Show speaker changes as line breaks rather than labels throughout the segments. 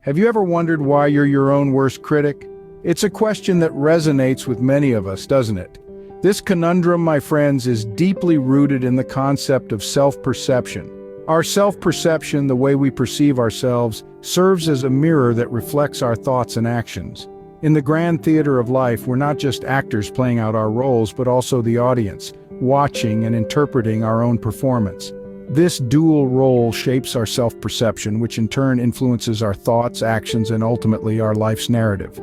Have you ever wondered why you're your own worst critic? It's a question that resonates with many of us, doesn't it? This conundrum, my friends, is deeply rooted in the concept of self-perception. Our self-perception, the way we perceive ourselves, serves as a mirror that reflects our thoughts and actions. In the grand theater of life, we're not just actors playing out our roles, but also the audience, watching and interpreting our own performance. This dual role shapes our self-perception, which in turn influences our thoughts, actions, and ultimately our life's narrative.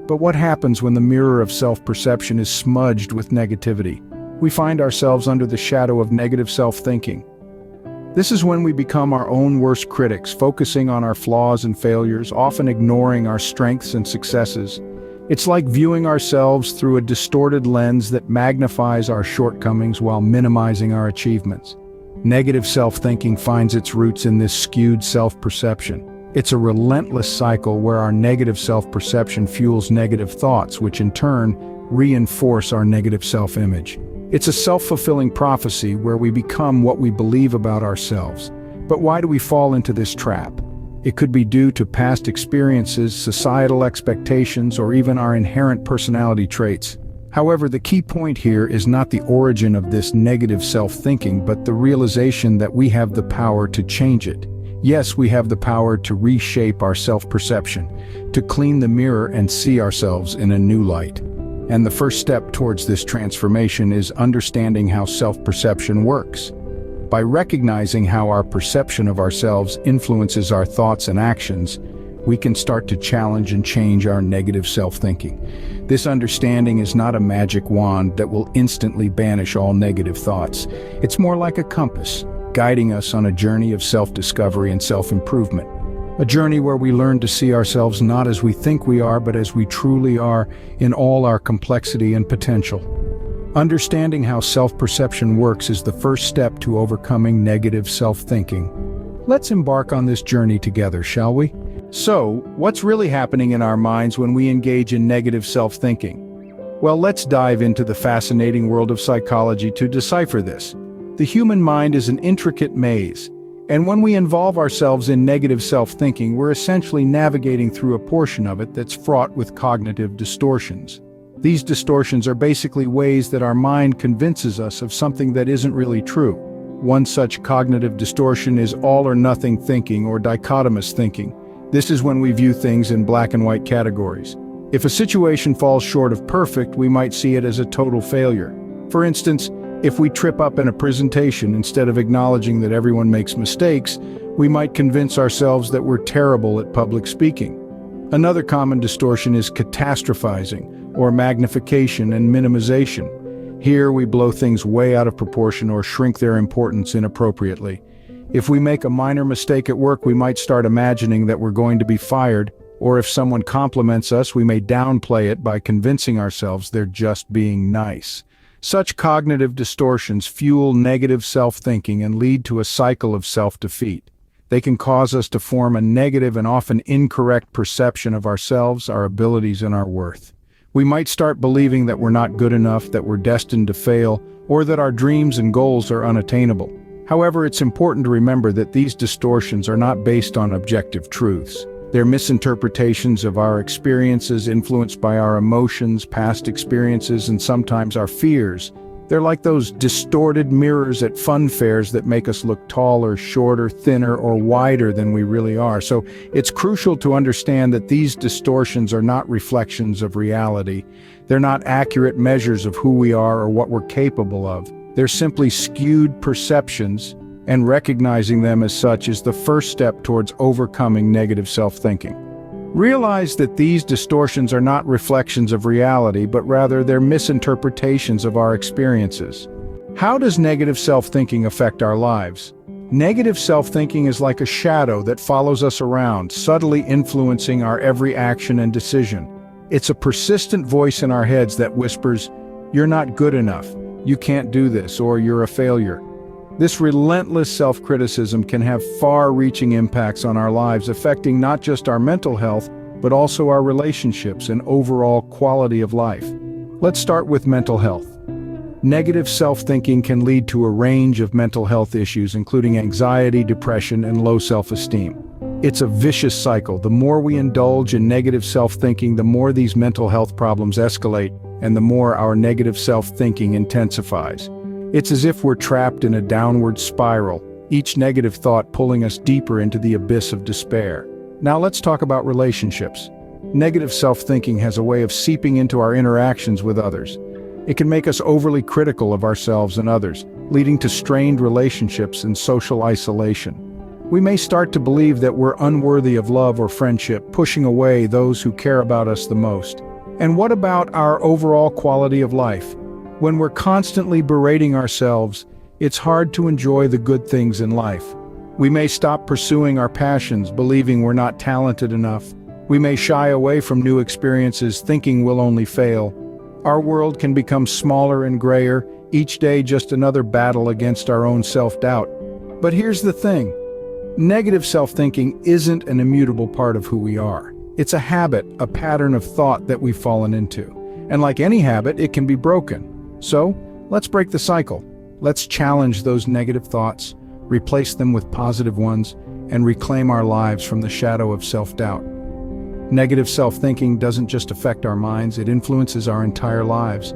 But what happens when the mirror of self-perception is smudged with negativity? We find ourselves under the shadow of negative self-thinking. This is when we become our own worst critics, focusing on our flaws and failures, often ignoring our strengths and successes. It's like viewing ourselves through a distorted lens that magnifies our shortcomings while minimizing our achievements. Negative self-thinking finds its roots in this skewed self-perception. It's a relentless cycle where our negative self-perception fuels negative thoughts, which in turn reinforce our negative self-image. It's a self-fulfilling prophecy where we become what we believe about ourselves. But why do we fall into this trap? It could be due to past experiences, societal expectations, or even our inherent personality traits. However, the key point here is not the origin of this negative self-thinking, but the realization that we have the power to change it. Yes, we have the power to reshape our self-perception, to clean the mirror and see ourselves in a new light. And the first step towards this transformation is understanding how self-perception works. By recognizing how our perception of ourselves influences our thoughts and actions, we can start to challenge and change our negative self-thinking. This understanding is not a magic wand that will instantly banish all negative thoughts. It's more like a compass, guiding us on a journey of self-discovery and self-improvement. A journey where we learn to see ourselves not as we think we are, but as we truly are in all our complexity and potential. Understanding how self-perception works is the first step to overcoming negative self-thinking. Let's embark on this journey together, shall we? So, what's really happening in our minds when we engage in negative self-thinking? Well, let's dive into the fascinating world of psychology to decipher this. The human mind is an intricate maze, and when we involve ourselves in negative self-thinking, we're essentially navigating through a portion of it that's fraught with cognitive distortions. These distortions are basically ways that our mind convinces us of something that isn't really true. One such cognitive distortion is all-or-nothing thinking or dichotomous thinking. This is when we view things in black and white categories. If a situation falls short of perfect, we might see it as a total failure. For instance, if we trip up in a presentation, instead of acknowledging that everyone makes mistakes, we might convince ourselves that we're terrible at public speaking. Another common distortion is catastrophizing, or magnification and minimization. Here we blow things way out of proportion or shrink their importance inappropriately. If we make a minor mistake at work, we might start imagining that we're going to be fired, or if someone compliments us, we may downplay it by convincing ourselves they're just being nice. Such cognitive distortions fuel negative self-thinking and lead to a cycle of self-defeat. They can cause us to form a negative and often incorrect perception of ourselves, our abilities, and our worth. We might start believing that we're not good enough, that we're destined to fail, or that our dreams and goals are unattainable. However, it's important to remember that these distortions are not based on objective truths. They're misinterpretations of our experiences influenced by our emotions, past experiences, and sometimes our fears. They're like those distorted mirrors at fun fairs that make us look taller, shorter, thinner, or wider than we really are. So it's crucial to understand that these distortions are not reflections of reality. They're not accurate measures of who we are or what we're capable of. They're simply skewed perceptions, and recognizing them as such is the first step towards overcoming negative self-thinking. Realize that these distortions are not reflections of reality, but rather they're misinterpretations of our experiences. How does negative self-thinking affect our lives? Negative self-thinking is like a shadow that follows us around, subtly influencing our every action and decision. It's a persistent voice in our heads that whispers, "You're not good enough, you can't do this," or "You're a failure." This relentless self-criticism can have far-reaching impacts on our lives, affecting not just our mental health, but also our relationships and overall quality of life. Let's start with mental health. Negative self-thinking can lead to a range of mental health issues, including anxiety, depression, and low self-esteem. It's a vicious cycle. The more we indulge in negative self-thinking, the more these mental health problems escalate, and the more our negative self-thinking intensifies. It's as if we're trapped in a downward spiral, each negative thought pulling us deeper into the abyss of despair. Now let's talk about relationships. Negative self-thinking has a way of seeping into our interactions with others. It can make us overly critical of ourselves and others, leading to strained relationships and social isolation. We may start to believe that we're unworthy of love or friendship, pushing away those who care about us the most. And what about our overall quality of life? When we're constantly berating ourselves, it's hard to enjoy the good things in life. We may stop pursuing our passions, believing we're not talented enough. We may shy away from new experiences, thinking we'll only fail. Our world can become smaller and grayer, each day just another battle against our own self-doubt. But here's the thing. Negative self-thinking isn't an immutable part of who we are. It's a habit, a pattern of thought that we've fallen into. And like any habit, it can be broken. So, let's break the cycle. Let's challenge those negative thoughts, replace them with positive ones, and reclaim our lives from the shadow of self-doubt. Negative self-thinking doesn't just affect our minds, it influences our entire lives.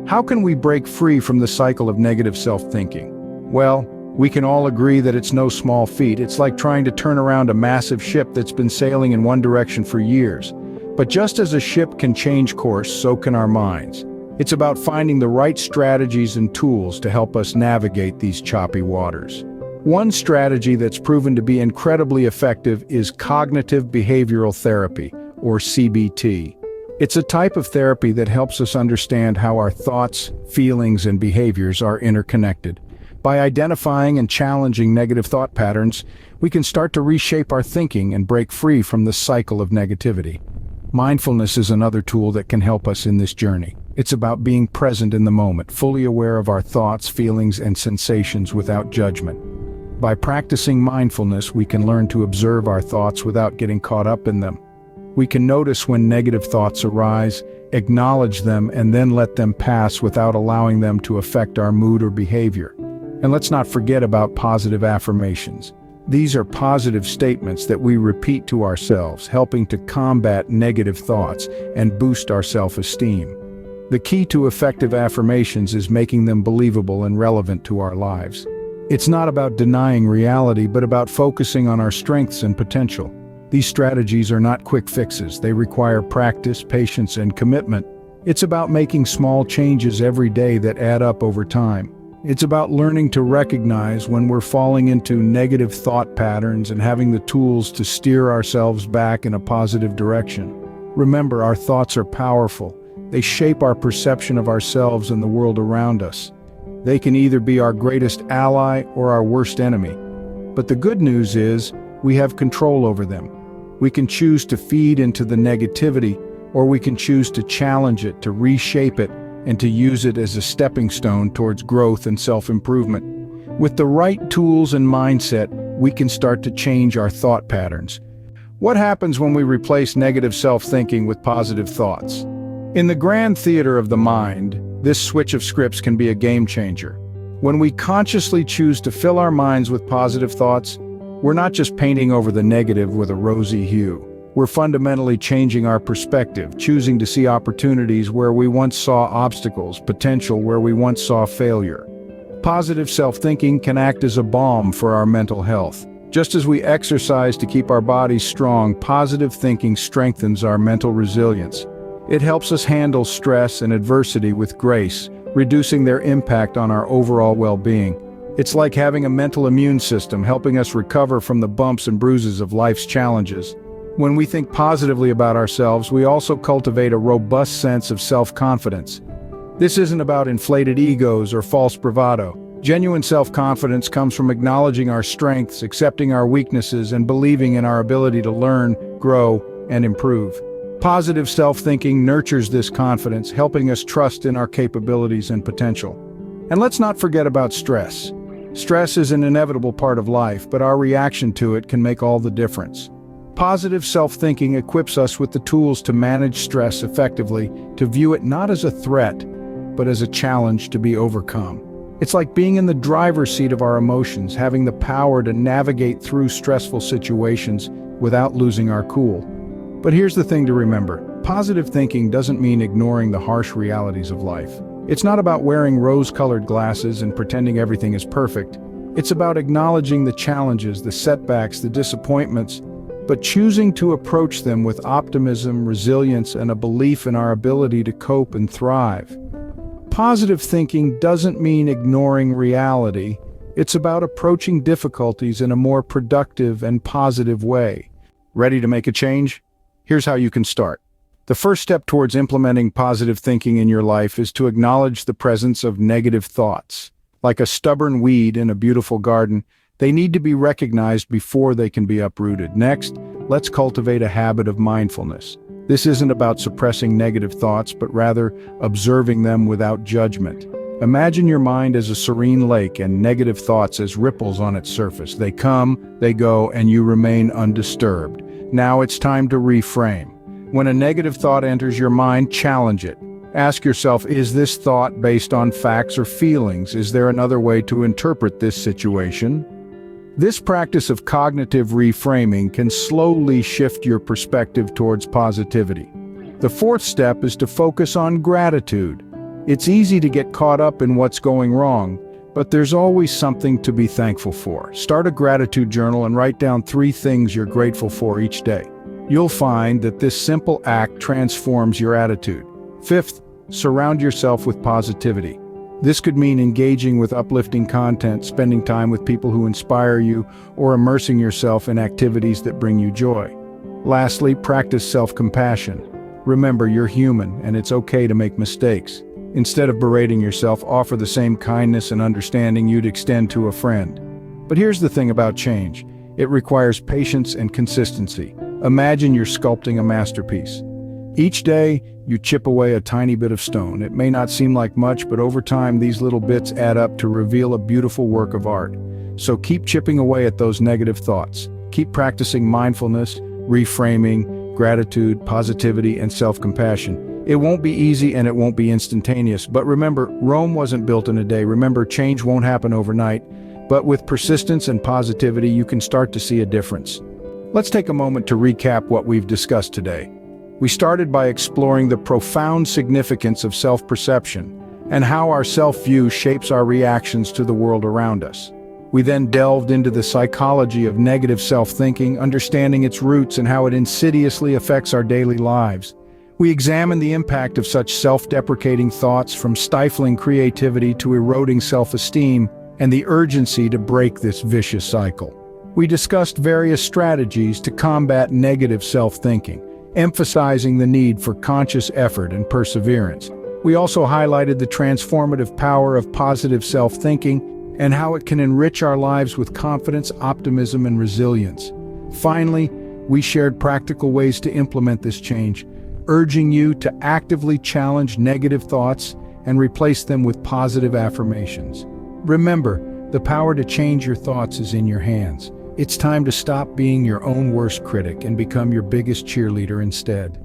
How can we break free from the cycle of negative self-thinking? Well, we can all agree that it's no small feat. It's like trying to turn around a massive ship that's been sailing in one direction for years. But just as a ship can change course, so can our minds. It's about finding the right strategies and tools to help us navigate these choppy waters. One strategy that's proven to be incredibly effective is cognitive behavioral therapy, or CBT. It's a type of therapy that helps us understand how our thoughts, feelings, and behaviors are interconnected. By identifying and challenging negative thought patterns, we can start to reshape our thinking and break free from the cycle of negativity. Mindfulness is another tool that can help us in this journey. It's about being present in the moment, fully aware of our thoughts, feelings, and sensations without judgment. By practicing mindfulness, we can learn to observe our thoughts without getting caught up in them. We can notice when negative thoughts arise, acknowledge them, and then let them pass without allowing them to affect our mood or behavior. And let's not forget about positive affirmations. These are positive statements that we repeat to ourselves, helping to combat negative thoughts and boost our self-esteem. The key to effective affirmations is making them believable and relevant to our lives. It's not about denying reality, but about focusing on our strengths and potential. These strategies are not quick fixes. They require practice, patience, and commitment. It's about making small changes every day that add up over time. It's about learning to recognize when we're falling into negative thought patterns and having the tools to steer ourselves back in a positive direction. Remember, our thoughts are powerful. They shape our perception of ourselves and the world around us. They can either be our greatest ally or our worst enemy. But the good news is, we have control over them. We can choose to feed into the negativity, or we can choose to challenge it, to reshape it, and to use it as a stepping stone towards growth and self-improvement. With the right tools and mindset, we can start to change our thought patterns. What happens when we replace negative self-thinking with positive thoughts? In the grand theater of the mind, this switch of scripts can be a game changer. When we consciously choose to fill our minds with positive thoughts, we're not just painting over the negative with a rosy hue. We're fundamentally changing our perspective, choosing to see opportunities where we once saw obstacles, potential where we once saw failure. Positive self-thinking can act as a balm for our mental health. Just as we exercise to keep our bodies strong, positive thinking strengthens our mental resilience. It helps us handle stress and adversity with grace, reducing their impact on our overall well-being. It's like having a mental immune system helping us recover from the bumps and bruises of life's challenges. When we think positively about ourselves, we also cultivate a robust sense of self-confidence. This isn't about inflated egos or false bravado. Genuine self-confidence comes from acknowledging our strengths, accepting our weaknesses, and believing in our ability to learn, grow, and improve. Positive self-thinking nurtures this confidence, helping us trust in our capabilities and potential. And let's not forget about stress. Stress is an inevitable part of life, but our reaction to it can make all the difference. Positive self-thinking equips us with the tools to manage stress effectively, to view it not as a threat, but as a challenge to be overcome. It's like being in the driver's seat of our emotions, having the power to navigate through stressful situations without losing our cool. But here's the thing to remember. Positive thinking doesn't mean ignoring the harsh realities of life. It's not about wearing rose-colored glasses and pretending everything is perfect. It's about acknowledging the challenges, the setbacks, the disappointments, but choosing to approach them with optimism, resilience, and a belief in our ability to cope and thrive. Positive thinking doesn't mean ignoring reality. It's about approaching difficulties in a more productive and positive way. Ready to make a change? Here's how you can start. The first step towards implementing positive thinking in your life is to acknowledge the presence of negative thoughts. Like a stubborn weed in a beautiful garden, they need to be recognized before they can be uprooted. Next, let's cultivate a habit of mindfulness. This isn't about suppressing negative thoughts, but rather observing them without judgment. Imagine your mind as a serene lake and negative thoughts as ripples on its surface. They come, they go, and you remain undisturbed. Now it's time to reframe. When a negative thought enters your mind, challenge it. Ask yourself, is this thought based on facts or feelings? Is there another way to interpret this situation? This practice of cognitive reframing can slowly shift your perspective towards positivity. The fourth step is to focus on gratitude. It's easy to get caught up in what's going wrong, but there's always something to be thankful for. Start a gratitude journal and write down 3 things you're grateful for each day. You'll find that this simple act transforms your attitude. Fifth, surround yourself with positivity. This could mean engaging with uplifting content, spending time with people who inspire you, or immersing yourself in activities that bring you joy. Lastly, practice self-compassion. Remember, you're human, and it's okay to make mistakes. Instead of berating yourself, offer the same kindness and understanding you'd extend to a friend. But here's the thing about change. It requires patience and consistency. Imagine you're sculpting a masterpiece. Each day, you chip away a tiny bit of stone. It may not seem like much, but over time, these little bits add up to reveal a beautiful work of art. So keep chipping away at those negative thoughts. Keep practicing mindfulness, reframing, gratitude, positivity, and self-compassion. It won't be easy and it won't be instantaneous, but remember, Rome wasn't built in a day. Remember, change won't happen overnight, but with persistence and positivity, you can start to see a difference. Let's take a moment to recap what we've discussed today. We started by exploring the profound significance of self-perception and how our self-view shapes our reactions to the world around us. We then delved into the psychology of negative self-thinking, understanding its roots and how it insidiously affects our daily lives. We examined the impact of such self-deprecating thoughts, from stifling creativity to eroding self-esteem, and the urgency to break this vicious cycle. We discussed various strategies to combat negative self-thinking, emphasizing the need for conscious effort and perseverance. We also highlighted the transformative power of positive self-thinking and how it can enrich our lives with confidence, optimism, and resilience. Finally, we shared practical ways to implement this change, urging you to actively challenge negative thoughts and replace them with positive affirmations. Remember, the power to change your thoughts is in your hands. It's time to stop being your own worst critic and become your biggest cheerleader instead.